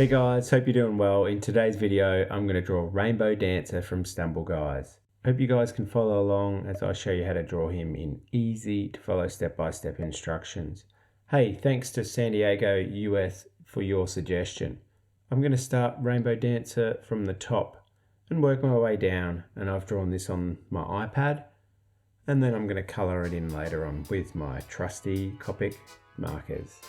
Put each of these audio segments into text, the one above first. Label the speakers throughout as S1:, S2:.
S1: Hey guys, hope you're doing well. In today's video, I'm going to draw Rainbow Dancer from Stumble Guys. Hope you guys can follow along as I show you how to draw him in easy to follow step-by-step instructions. Hey, thanks to San Diego, US for your suggestion. I'm going to start Rainbow Dancer from the top and work my way down, and I've drawn this on my iPad, and then I'm going to colour it in later on with my trusty Copic markers.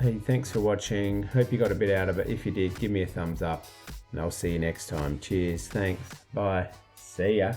S1: Hey, thanks for watching. Hope you got a bit out of it. If you did, give me a thumbs up and I'll see you next time. Cheers. Thanks. Bye. See ya.